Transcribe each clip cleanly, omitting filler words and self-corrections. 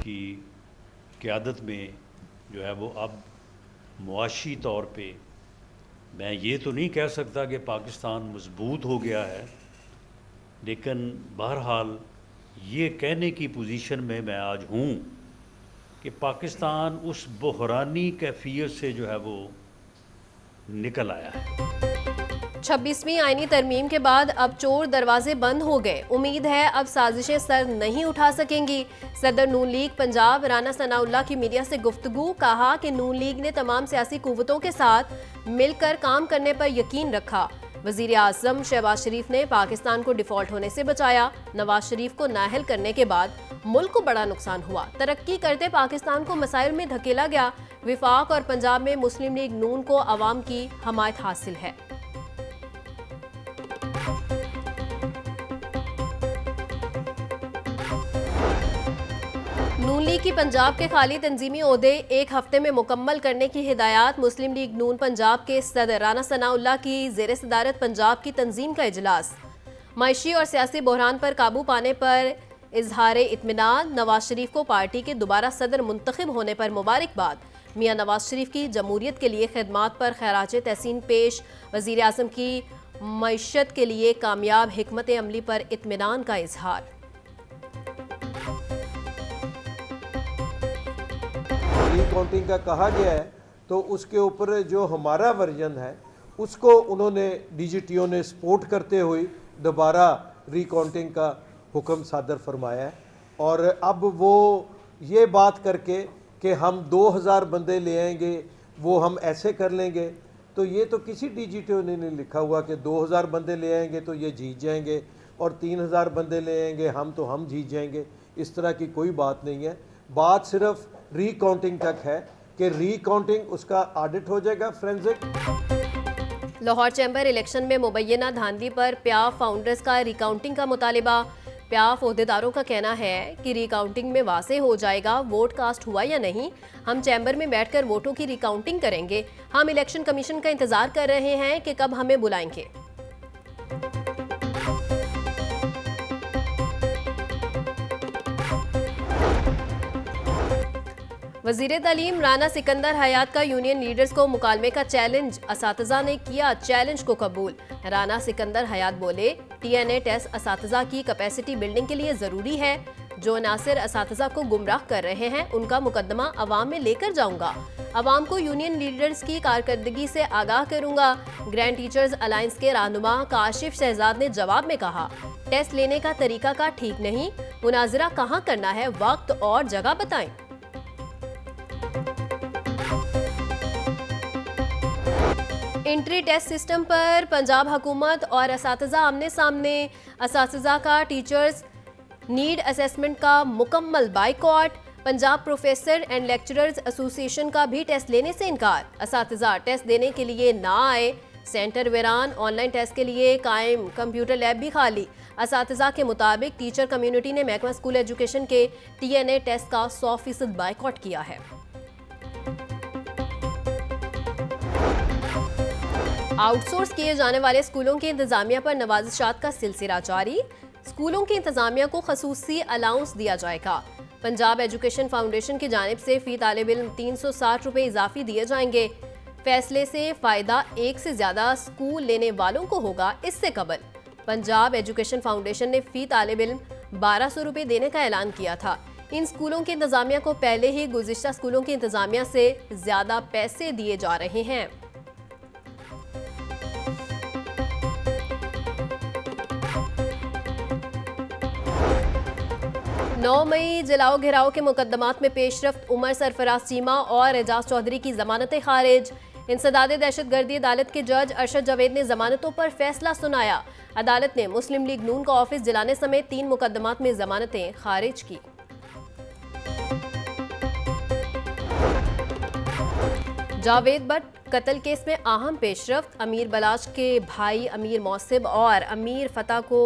की क़यादत में जो है वो अब मुआशी तौर पे, मैं ये तो नहीं कह सकता कि पाकिस्तान मजबूत हो गया है, लेकिन बहरहाल ये कहने की पोजीशन में मैं आज हूँ कि पाकिस्तान उस बहरानी कैफियत से जो है वो निकल आया है। 26वीं आईनी तरमीम के बाद अब चोर दरवाजे बंद हो गए। उम्मीद है अब साजिशें सर नहीं उठा सकेंगी। सदर नून लीग पंजाब राना सनाउल्लाह की मीडिया से गुफ्तगू, कहा कि नून लीग ने तमाम सियासी कुव्वतों के साथ मिलकर काम करने पर यकीन रखा। वजीर आजम शहबाज शरीफ ने पाकिस्तान को डिफॉल्ट होने से बचाया। नवाज शरीफ को नाअहल करने के बाद मुल्क को बड़ा नुकसान हुआ। तरक्की करते पाकिस्तान को मसाइल में धकेला गया। विफाक और पंजाब में मुस्लिम लीग नून को अवाम की हमायत हासिल है। नून लीग की पंजाब के खाली तंजीमी ओहदे 1 हफ्ते में मुकम्मल करने की हिदायत। मुस्लिम लीग नून पंजाब के सदर राना सनाउल्लाह की ज़ेर सदारत पंजाब की तंजीम का इजलास। माशी और सियासी बहरान पर काबू पाने पर इजहार इत्मीनान। नवाज शरीफ को पार्टी के दोबारा सदर मुंतखब होने पर मुबारकबाद। मियां नवाज शरीफ की जमहूरियत के लिए खिदमात पर खैराज तहसीन पेश। वज़ीर आज़म की मईशत के लिए कामयाब हिकमत अमली पर इत्मीनान का इजहार। काउंटिंग का कहा गया है तो उसके ऊपर जो हमारा वर्जन है उसको उन्होंने डीजीटीओ ने सपोर्ट करते हुए दोबारा रिकाउंटिंग का हुक्म सादर फरमाया है। और अब वो ये बात करके कि हम 2000 बंदे ले आएंगे, वो हम ऐसे कर लेंगे, तो ये तो किसी डीजीटीओ ने नहीं लिखा हुआ कि 2000 बंदे ले आएंगे तो ये जीत जाएंगे और 3000 बंदे ले आएंगे हम जीत जाएंगे। इस तरह की कोई बात नहीं है। बात सिर्फ रिकाउंटिंग तक है कि रिकाउंटिंग उसका ऑडिट हो जाएगा फोरेंसिक। लाहौर चैम्बर इलेक्शन में मुबैना धांधली पर प्याफ फाउंडर्स का रिकाउंटिंग का मुतालिबा। प्याफ ओहदेदारों का कहना है कि रिकाउंटिंग में वाज़े हो जाएगा वोट कास्ट हुआ या नहीं। हम चैम्बर में बैठकर वोटों की रिकाउंटिंग करेंगे। हम इलेक्शन कमीशन का इंतजार कर रहे हैं कि कब हमें बुलाएंगे। वज़ीर तालीम राना सिकंदर हयात का यूनियन लीडर्स को मुकालमे का चैलेंज। असातिज़ा ने किया चैलेंज को कबूल। राना सिकंदर हयात बोले, TNA टेस्ट असातिज़ा की कैपेसिटी बिल्डिंग के लिए ज़रूरी है। जो नासिर असातिज़ा को गुमराह कर रहे हैं उनका मुकदमा अवाम में लेकर जाऊंगा। अवाम को यूनियन लीडर्स की कारकर्दगी से आगाह करूंगा। ग्रैंड टीचर्स अलायंस के रहनुमा काशिफ शहजाद ने जवाब में कहा, टेस्ट लेने का तरीका का ठीक नहीं, मुनाजरा कहाँ करना है, वक्त और जगह बताएं। एंट्री टेस्ट सिस्टम पर पंजाब हुकूमत और असातिज़ा आमने सामने। असातिज़ा का टीचर्स नीड असेसमेंट का मुकम्मल boycott. Punjab professor and lecturers association का भी टेस्ट लेने से इनकार। असातिज़ा टेस्ट देने के लिए ना आए। सेंटर वीरान। ऑनलाइन टेस्ट के लिए कायम कंप्यूटर लैब भी खाली। असातिज़ा के मुताबिक टीचर कम्युनिटी ने महकमा स्कूल एजुकेशन के TNA टेस्ट का 100% बाइकॉट किया है। आउटसोर्स किए जाने वाले स्कूलों की इंतजामिया पर नवाजिशात का सिलसिला जारी। स्कूलों की इंतजामिया को खसूसी अलाउंस दिया जाएगा। पंजाब एजुकेशन फाउंडेशन की जानिब से फ़ी तालिब इल्म 360 रुपये इजाफी दिए जाएंगे। फैसले से फ़ायदा एक से ज़्यादा स्कूल लेने वालों को होगा। इससे कबल पंजाब एजुकेशन फाउंडेशन ने फ़ी तालिब इल्म 1200 रुपये देने का ऐलान किया था। इन स्कूलों की इंतजामिया को पहले ही गुज़िश्ता स्कूलों की इंतजामिया से ज़्यादा पैसे दिए जा रहे हैं। 9 मई जलाओ घिराव के मुकदमात में पेशरफ्त। उमर सरफराज चीमा और एजाज चौधरी की जमानतें खारिज। इंसदाद दहशतगर्दी अदालत के जज अरशद जावेद ने जमानतों पर फैसला सुनाया। अदालत ने मुस्लिम लीग नून का ऑफिस जलाने समेत 3 मुकदमात में जमानतें खारिज की। जावेद भट्ट कत्ल केस में अहम पेशरफ्त। अमीर बलाच के भाई अमीर मौसिब और अमीर फतेह को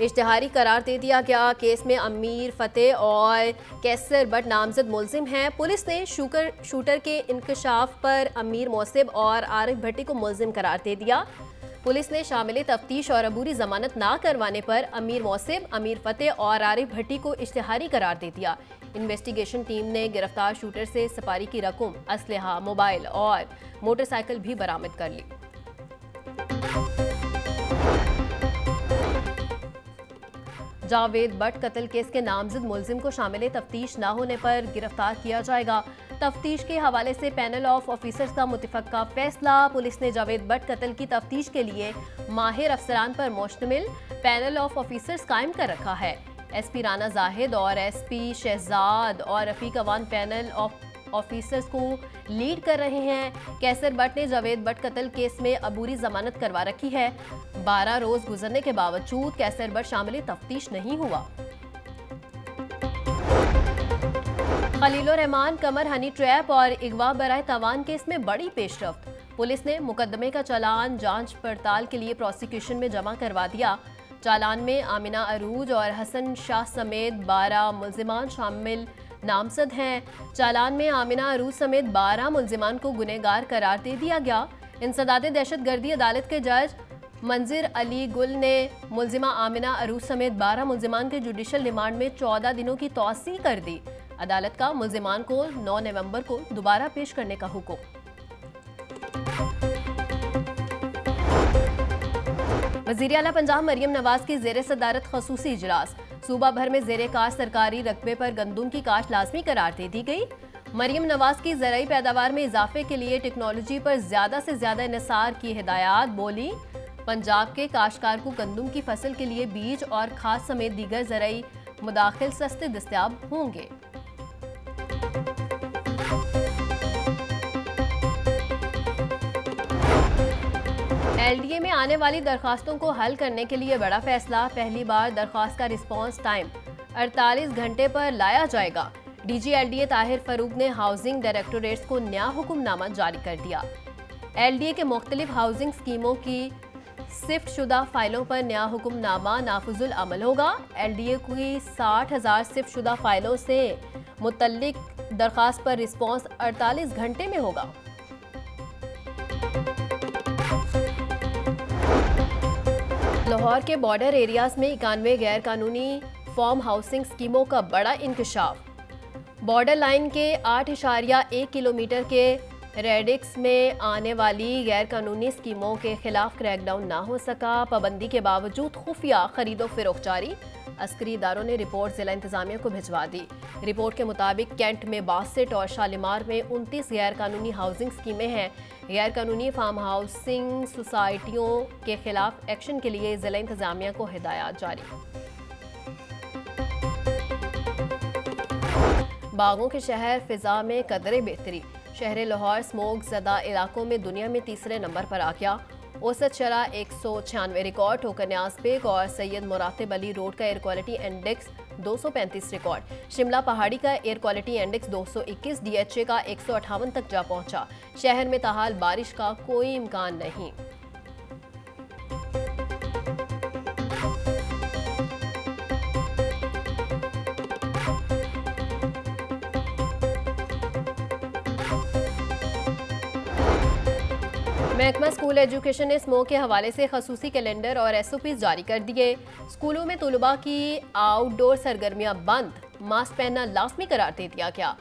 इश्तिहारी करार दे दिया गया। केस में अमीर फतेह और कैसर भट्ट नामजद मुलजिम हैं। पुलिस ने शूटर के इंकशाफ पर अमीर मौसिब और आरिफ भट्टी को मुलजिम करार दे दिया। पुलिस ने शामिल तफ्तीश और अबूरी जमानत ना करवाने पर अमीर मौसिम, अमीर फतेह और आरिफ भट्टी को इश्तिहारी करार दे दिया। इन्वेस्टिगेशन टीम ने गिरफ्तार शूटर से सपारी की रकम, असलहा, मोबाइल और मोटरसाइकिल भी बरामद कर ली। जावेद भट्ट कत्ल केस के नामजद मुलजिम को शामिल तफ्तीश न होने पर गिरफ्तार किया जाएगा। तफ्तीश के हवाले से पैनल ऑफ ऑफिसर्स का मुतफक्का फैसला। पुलिस ने जावेद भट्ट कत्ल की तफ्तीश के लिए माहिर अफसरान पर मुश्तमिल पैनल ऑफ ऑफिसर्स कायम कर रखा है। एसपी राना जाहिद और एसपी शहजाद और Rafiq Awan panel of officers को लीड कर रहे हैं। कैसर भट्ट ने जावेद भट्ट कत्ल केस में अबूरी जमानत करवा रखी है। 12 रोज गुजरने के बावजूद कैसर भट्ट शामिल तफ्तीश नहीं हुआ। खलीलुर रहमान कमर हनी ट्रैप और अगवा बराए तवान केस में बड़ी पेशरफ्त। पुलिस ने मुकदमे का चालान जांच पड़ताल के लिए प्रोसिक्यूशन में जमा करवा दिया। चालान में आमिना अरूज और हसन शाह समेत 12 मुल्जिमान शामिल नामजद हैं। चालान में आमिना अरूज समेत 12 मुल्जिमान को गुनहगार करार दे दिया गया। इंसदाद दहशतगर्दी अदालत के जज मंजिर अली गुल ने मुल्जिमा आमिना अरूज समेत 12 मुल्जिमान के जुडिशल रिमांड में 14 दिनों की तौसीह कर दी। अदालत का मुल्जिमान को 9 नवंबर को दोबारा पेश करने का हुक्म। वज़ीर आला पंजाब मरियम नवाज की ज़ेरे सदारत खसूसी इजलास। सूबा भर में ज़ेरे काश्त सरकारी रकबे पर गंदुम की काश्त लाजमी करार दे दी गई। मरियम नवाज की ज़राई पैदावार में इजाफे के लिए टेक्नोलॉजी पर ज़्यादा से ज़्यादा इन्हिसार की हिदायत। बोली, पंजाब के काश्तकार को गंदुम की फसल के लिए बीज और खाद समेत दीगर ज़राई मुदाखिल सस्ते दस्तयाब होंगे। एलडीए में आने वाली दरखास्तों को हल करने के लिए बड़ा फैसला। पहली बार दरखास्त का रिस्पांस टाइम 48 घंटे पर लाया जाएगा। डीजी एलडीए ताहिर फरूक ने हाउसिंग डायरेक्टोरेट्स को नया हुक्मनामा जारी कर दिया। एलडीए के मुख्तलिफ हाउसिंग स्कीमों की शिफ्ट शुदा फाइलों पर नया हुक्मनामा नाफिजुल अमल होगा। एलडीए की 60,000 शिफ्ट शुदा फाइलों से मुतल्लिक दरखास्त पर रिस्पांस 48 घंटे में होगा। लाहौर के बॉर्डर एरियाज में 91 गैर कानूनी फार्म हाउसिंग स्कीमों का बड़ा इंकशाफ। बॉर्डर लाइन के 8.1 किलोमीटर के रेडिक्स में आने वाली गैर कानूनी स्कीमों के खिलाफ क्रैकडाउन ना हो सका। पाबंदी के बावजूद खुफिया खरीदो फरोख्त जारी। अस्करी इदारों ने रिपोर्ट जिला इंतजामिया को भिजवा दी। रिपोर्ट के मुताबिक कैंट में 62 और शालीमार में 29 गैर कानूनी हाउसिंग स्कीमें हैं। गैर कानूनी फार्म हाउसिंग सोसाइटियों के खिलाफ एक्शन के लिए जिला इंतजामिया को हिदायत जारी। बागों के शहर फिजा में कदरे बेहतरी। शहर लाहौर स्मोक ज़दा इलाकों में दुनिया में तीसरे नंबर पर आ गया। औसत शरह 196 रिकॉर्ड। ठोकर न्याज बेग और सैयद मुरातिब अली रोड का air quality index 235 record. Shimla पहाड़ी का एयर क्वालिटी इंडेक्स 221, डीएचए का 158 तक जा पहुंचा। शहर में ताहाल बारिश का कोई इम्कान नहीं। महकमा स्कूल एजुकेशन ने स्मोक के हवाले से खसूसी कैलेंडर और एसओपीज जारी कर दिए। स्कूलों में तलबा की आउटडोर सरगर्मियां बंद, मास्क पहनना लाजमी करार दे दिया गया।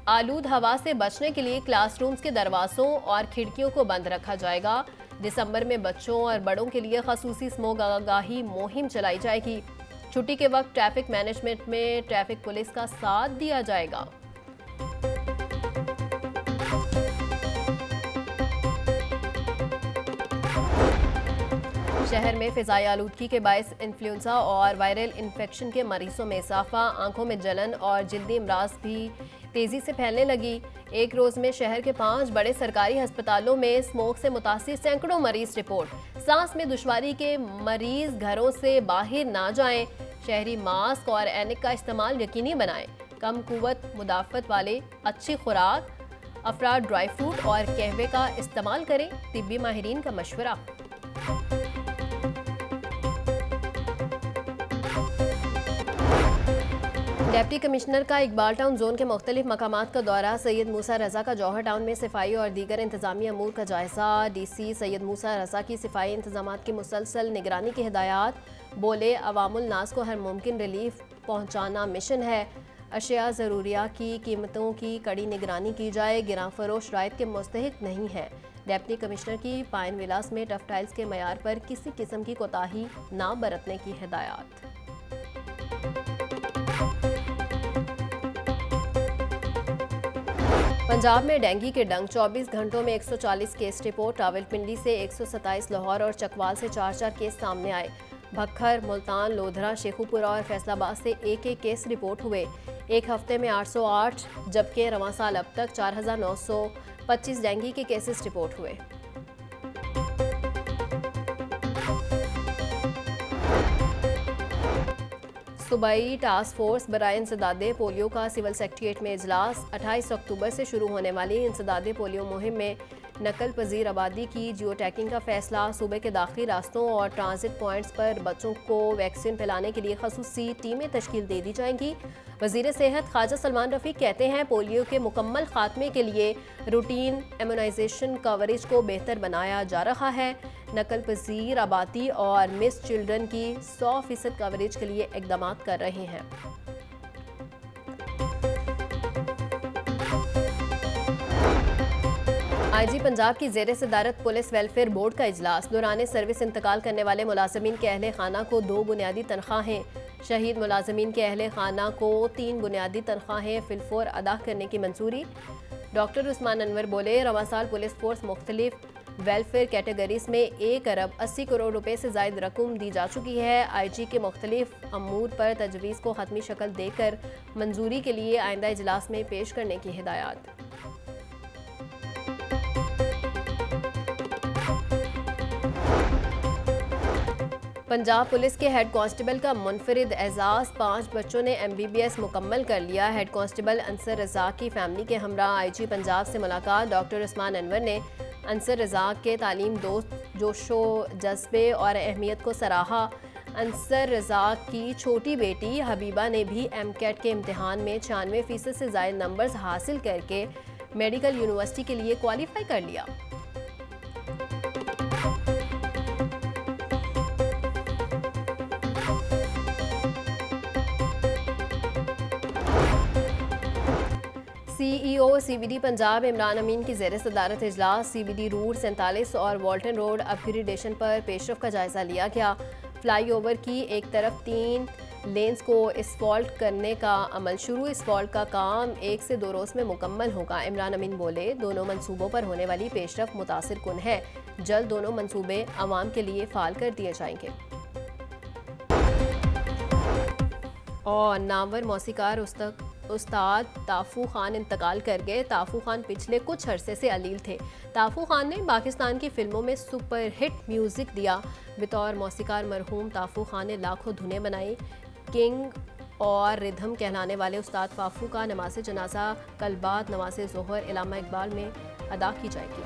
आलूद हवा से बचने के लिए क्लासरूम्स के दरवाजों और खिड़कियों को बंद रखा जाएगा। दिसंबर में बच्चों और बड़ों के लिए खसूसी स्मोक आगाही मुहिम चलाई जाएगी। छुट्टी के वक्त ट्रैफिक मैनेजमेंट में ट्रैफिक पुलिस का साथ दिया जाएगा। शहर में फिजाई आलूदगी के बायस इन्फ्लुएंजा और वायरल इन्फेक्शन के मरीजों में इजाफा। आंखों में जलन और जल्दी अमराज भी तेजी से फैलने लगी। एक रोज में शहर के 5 बड़े सरकारी अस्पतालों में स्मोक से मुतासिर सैकड़ों मरीज रिपोर्ट। सांस में दुश्वारी के मरीज घरों से बाहर ना जाएं। शहरी मास्क और ऐनक का इस्तेमाल यकीनी बनाएं। कम कुव्वत मुदाफत वाले अच्छी खुराक, अफराद ड्राई फ्रूट और कहवे का इस्तेमाल करें। तिब्बी माहिरीन का मशवरा। डिप्टी कमिश्नर का इकबाल टाउन जोन के मुख्तलिफ मकामात का दौरा। सैयद मूसा रजा का जौहर टाउन में सफाई और दीगर इंतजामी अमूर का जायजा। DC सैयद मूसा रजा की सफाई इंतजामात की मुसलसल निगरानी की हिदायत। बोले अवामुल नास को हर मुमकिन रिलीफ पहुँचाना मिशन है। अशिया ज़रूरिया की कीमतों की कड़ी निगरानी की जाए। गिरां फरोश रायत के मुस्तहिक नहीं है। डिप्टी कमिश्नर की पाइन विलास में टफ टाइल्स के मयार पर किसी किस्म की कोताही ना बरतने की हिदायत। पंजाब में डेंगू के डंक। 24 घंटों में 140 केस रिपोर्ट। रावलपिंडी से 127, लाहौर और चकवाल से 4 केस सामने आए। भक्खर, मुल्तान, लोधरा, शेखुपुरा और फैसलाबाद से 1 केस रिपोर्ट हुए। एक हफ्ते में 808, जबकि रवां साल अब तक 4925 डेंगू के केसेस रिपोर्ट हुए। सूबाई टास्क फोर्स बराए इंसदादे पोलियो का सिविल सेक्रेटेरिएट में इजलास। 28 अक्टूबर से शुरू होने वाली इंसदादे पोलियो मुहिम में नकल पजीर आबादी की जियो टैगिंग का फैसला। सूबे के दाखिली रास्तों और ट्रांजिट पॉइंट्स पर बच्चों को वैक्सीन पिलाने के लिए खसूसी टीमें तश्कील दे दी जाएंगी। वजीर सेहत ख्वाजा सलमान रफ़ीक कहते हैं पोलियो के मुकम्मल खात्मे के लिए रूटीन इम्यूनाइजेशन कवरेज को बेहतर बनाया जा रहा है। नकल पजीर आबादी और मिस चिल्ड्रन की 100% कवरेज के लिए इकदाम कर रहे हैं। IG पंजाब की ज़ेरे सदारत पुलिस वेलफेयर बोर्ड का इजलास। दौरान सर्विस इंतकाल करने वाले मुलाजमीन के अहले खाना को 2 बुनियादी तनख्वाहें। शहीद मुलाजमीन के अहले खाना को 3 बुनियादी तनख्वाहें फिलफोर अदा करने की मंजूरी। डॉक्टर उस्मान अनवर बोले रवां साल पुलिस फोर्स मुख्तलिफ वेलफेयर कैटेगरीज में 1 अरब 80 करोड़ रुपए से जायद रकम दी जा चुकी है। IG के मुख्तलिफ अमूर पर तजवीज़ को हतमी शक्ल देकर मंजूरी के लिए आइंदा इजलास में पेश करने की हिदायत। पंजाब पुलिस के हेड कांस्टेबल का मुनफरिद एजाज़। 5 बच्चों ने MBBS मुकम्मल कर लिया। हेड कांस्टेबल अंसर रज़ाक की फैमिली के हमरा IG पंजाब से मुलाकात। डॉक्टर उस्मान अनवर ने अंसर रज़ाक के तालीम दोस्त जोशो जज्बे और अहमियत को सराहा। अंसर रज़ाक की छोटी बेटी हबीबा ने भी MCAT के इम्तिहान में 96% से ज़ायद नंबर्स हासिल करके मेडिकल यूनिवर्सिटी के लिए क्वालिफाई कर लिया। CEO CBD पंजाब इमरान अमीन की ज़ेर सदारत इजलास। CBD रूट 47 और वॉल्टन रोड अपग्रेडेशन पर पेशरफ का जायजा लिया गया। फ्लाईओवर की एक तरफ 3 लेन्स को इस्फॉल्ट करने का अमल शुरू। इस्फॉल्ट का काम 1 से 2 रोज़ में मुकम्मल होगा। इमरान अमीन बोले दोनों मंसूबों पर होने वाली पेशरफ मुतासिर कुन है। जल्द दोनों मंसूबे आवाम के लिए फ़ाल कर दिए जाएंगे। और नामवर मौसीकार उस्ताद ताफू खान इंतकाल कर गए। ताफू खान पिछले कुछ अरसे से अलील थे। ताफू खान ने पाकिस्तान की फिल्मों में सुपर हिट म्यूज़िक दिया। बतौर मौसीकार मरहूम ताफू खान ने लाखों धुनें बनाई। किंग और रिधम कहलाने वाले उस्ताद ताफू का नमाज जनाजा कल बाद नमाज ज़ोहर इलामा इकबाल में अदा की जाएगी।